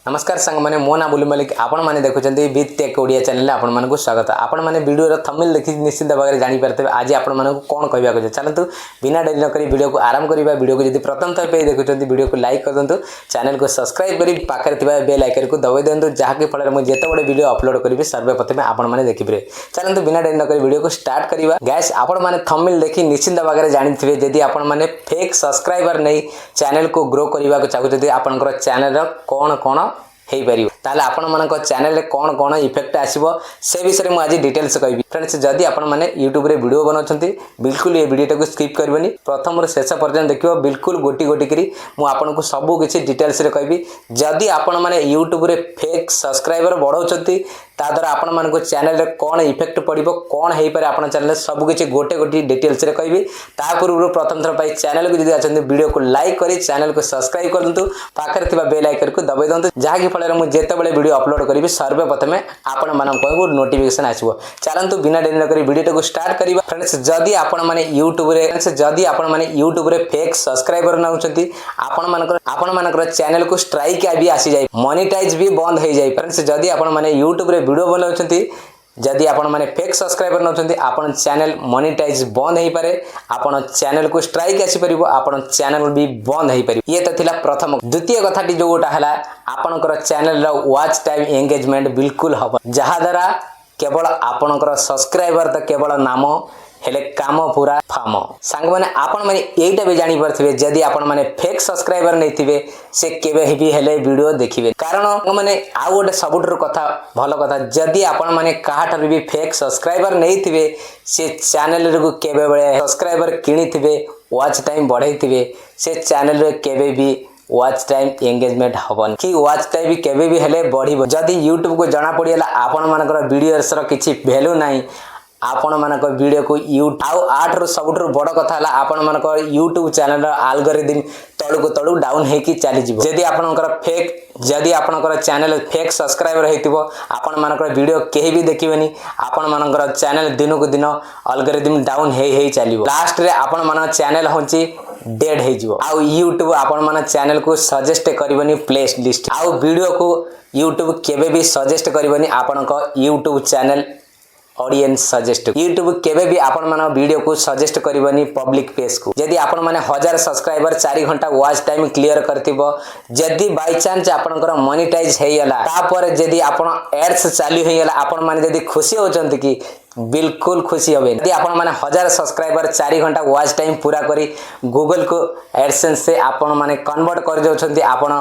नमस्कार सांग मैंने मो ना बुलु मलिक आपण मैंने देखुं विथ टेक ओडिया चैनल आपण मानक स्वागत आपण मैंने वीडियो थंबनेल देखि निश्चित भाव में जानी पारते आज आपण मानक कौन कहवाक चलतु बिना डेरी नक वीडियो को आरंभ करवा वीडियो को जब प्रथम थर पे देखुं वीडियो को लाइक कर दिंतु चैनल को सब्सक्राइब कर पाखे बेल आइकन को दबाई दिंतु जहाँकि फल मुझे जिते बड़े वीडियो अपलोड करी सर्वप्रथम आपण मैंने देखिए चलतु बिना डेरी नक वीडियो को स्टार्ट करवा गैस आपण मैंने थंबनेल देखि निश्चित भाव में जानी जदि आपण मैंने फेक सब्सक्राइबर नहीं चैनल को ग्रो करने को चाहते आपंकर चैनल कौन कौन हो पार ताले आपण मानक चैनल रे कौन कौन इफेक्ट आसीबो से विषय में आज डिटेल्स कहबी फ्रेंड्स जदि आपण माने यूट्यूब रे वीडियो बनाउछंती बिल्कुल ये वीडियो को स्किप करबनी प्रथम रो शेष पर्यंत देखिबो बिल्कुल गोटी गोटी करी मु आपन को सब किछि डिटेल्स रे कहबी जदि आपण माने यूट्यूब रे फेक सब्सक्राइबर बढ़ाउछंती ता द्वारा आपण मानक चैनल रे कौन इफेक्ट पड़िबो कौन हो पारे आपण चैनल सब किछि गोटे गोटी डिटेल्स रे कहबी ता पूर्व प्रथम थर पाई चैनल को जदि आछंती वीडियो को लाइक करी चैनल को सब्सक्राइब कर दंतु पाखरे थिबा बेल आइकन को दबाई दंतु जहाँकि फल मु जेते बळे वीडियो अपलोड करी सर्वप्रथम आपण मानक नोटिफिकेशन आसीबो चलंतु बिना डेरी न करी वीडियो को स्टार्ट करिबा फ्रेंड्स जदि आपण माने यूट्यूब रे फेक सब्सक्राइबर नाउछंती आपण मानकर चैनल को स्ट्राइक भी आसी जाय मोनेटाइज भी बंद हो जाय फ्रेंड्स जदि आपण माने यूट्यूब रे वीडियो बनाउछंती जदि आपण माने फेक सब्सक्राइबर नउछंती आपण चैनल मोनेटाइज बंद हो पारे आपण चैनल को स्ट्राइक आसी परिबो आपण चैनल भी बंद हो पारे ये तो थिला प्रथम द्वितीय कथाटी जो गोटा हला आपनकर चैनल रो वॉच टाइम एंगेजमेंट बिल्कुल हबो जहा द्वारा केवल आपनकर सब्सक्राइबर तो केवल नाम हेले काम पूरा फाम सांग माने आपण माने एटा भी जानि परथिबे जदि आपण माने फेक सब्सक्राइबर नै थिबे से केबे भी हेले वीडियो देखिबे कारण माने आ गोटे सबुठर कथा भलो कथा जदि आपण माने काहाटर भी फेक सब्सक्राइबर नै थिबे से चैनल रे को केबे बळे सब्सक्राइबर किनि थिबे वॉच टाइम बढ़ाई थिबे से चैनल रे केबे भी वॉच टाइम एंगेजमेंट हबन कि वॉच टाइम भी केबे भी हेले बढ़िबो जदि YouTube को जाना पड़ियला आपण मानकर वीडियोस रो किछि वैल्यू नाही आपण मानक वीडियो को यूट्यूब आठ रो सबुठर बड़ कथा हला आपण मानक यूट्यूब चैनल एल्गोरिदम तळु को तळु डाउन हेकी चली जिवो जदि आपनकर चैनल फेक सब्सक्राइबर हेतिबो आपण मानकर वीडियो केही भी देखिबेनी आपण मानकर चैनल दिन को दिन एल्गोरिदम डाउन हे चलिबो लास्ट रे आपण मान चैनल होची डेड हे जिवो आ यूट्यूब आपण मान चैनल को सजेस्ट करबनी प्ले लिस्ट आ वीडियो को यूट्यूब केबे भी सजेस्ट करबनी आपनक YouTube channel audience suggest YouTube केबे भी आपण माने वीडियो को सजेस्ट करबनी पब्लिक पेज को जदि आपण माने 1000 सब्सक्राइबर 4 घंटा वॉच टाइम क्लियर करथिबो जदि बाय चांस आपनकर मोनेटाइज हेयला तापर जदि आपण एड्स चालू हेयला आपण माने जदि खुशी होचंती कि बिल्कुल खुशी होबे यदि आपण माने 1000 सब्सक्राइबर 4 घंटा वॉच टाइम पूरा करी गूगल को एडसेंस से आपण माने कन्वर्ट कर जाउछंती आपण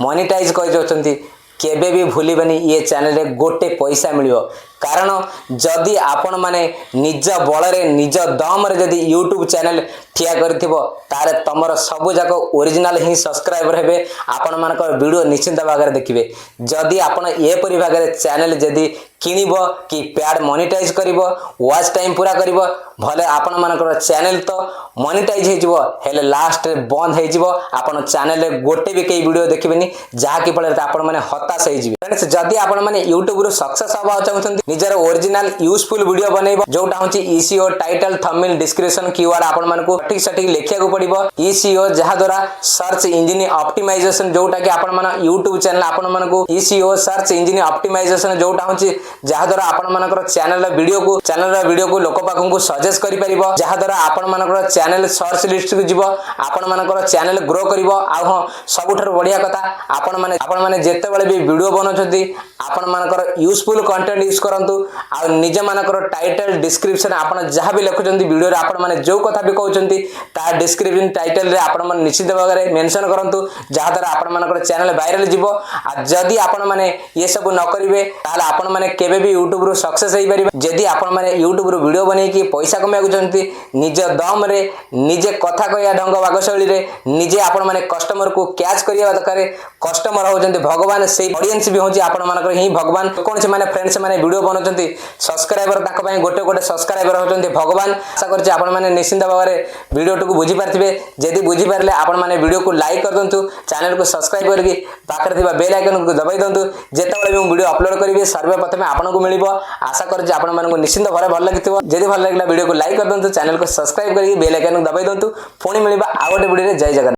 मोनेटाइज कर जाउछंती केबे भी भूलिबनी ये चैनल रे गोटे पैसा मिलियो कारण जदि आपण माने निज बल रे निज दम रे जदि यूट्यूब चैनल ठिया करथिबो तारे तमर सब जाक ओरिजिनल ही सब्सक्राइबर हेबे आपण मानकर वीडियो निश्चित भाग रे देखिबे जदि आपण ए परि भाग रे चैनल जदि किनिबो कि पैड मोनेटाइज करिवो वॉच टाइम पूरा करिवो भले आपण मानकर चैनल तो मोनेटाइज हे जिवो हेले लास्ट रे बंद हे जिवो आपण चैनल रे गोटे भी कई वीडियो देखिबेनी जहा कि फल आपण माने हताश हे जिवे फ्रेंड्स जदि आपण माने यूट्यूब रो सक्सेस हबा चाहउछंती निजर ओरिजिनल यूजफुल वीडियो बनैबो जोटा होची eco title thumbnail description keyword आपण मानकू सटीक लेखिया को पड़िबो ईसीओ जहा द्वारा सर्च इंजन ऑप्टिमाइजेशन जोटा कि आपण माने यूट्यूब चैनल आपण मानकू ईसीओ सर्च इंजन ऑप्टिमाइजेशन जोटा होची जहा द्वारा आपण मानकर चैनल वीडियो को लोक पाखन को सजेस्ट करि परिबो जहा द्वारा आपण मानकर चैनल सर्च लिस्ट को जिवो आपण मानकर चैनल ग्रो करिवो आ हां सबुठर बढ़िया कथा आपण माने जेते बेले भी वीडियो बनौछथि आपण मानकर यूजफुल कंटेंट यूज करंतु आ निज मानकर टाइटल डिस्क्रिप्शन आपण जहा भी लिखुचंती वीडियो रे आपण माने जो कथा भी कहउचंती ता डिस्क्रिप्शन टाइटल रे आपण माने निश्चित भाग रे मेंशन करंतु जहा द्वारा आपण मानकर चैनल वायरल जिवो आ जदी आपण माने ये सब न करिवे ताले आपण माने केबे भी YouTube रो सक्सेस हेई परिबे जदी आपण माने YouTube रो वीडियो बनै कि पैसा कमाय गुचंती निज दम रे निजे कथा कहया ढंग वागशैली रे निजे आपण माने कस्टमर को कैच करिया दरकार कस्टमर होचंती भगवान से ऑडियंस भी होची आपण मानकर ही भगवान कोन से माने फ्रेंड्स माने वीडियो बनौचंती सब्सक्राइबर ताक पय गोटे गोटे सब्सक्राइबर होचंती भगवान आशा करछि आपण माने निश्चित भाव रे वीडियो टू बुझी पारथिबे जदी बुझी पारले आपण माने वीडियो को लाइक कर दंतु चैनल को सब्सक्राइब करके पाखरे थिबा बेल आइकन को दबाई दंतु जेतेबेले भी वीडियो अपलोड करिवे सर्वप्रथम आपण को मिलिबो आशा करछि आपण मानको निश्चित भाव रे भल लागिथिबो जदी भल लागला वीडियो को लाइक कर दंतु चैनल को सब्सक्राइब करके बेल आइकन को दबाई दंतु पुणी मिलिबा आ गोटे वीडियो रे जय जगन्नाथ।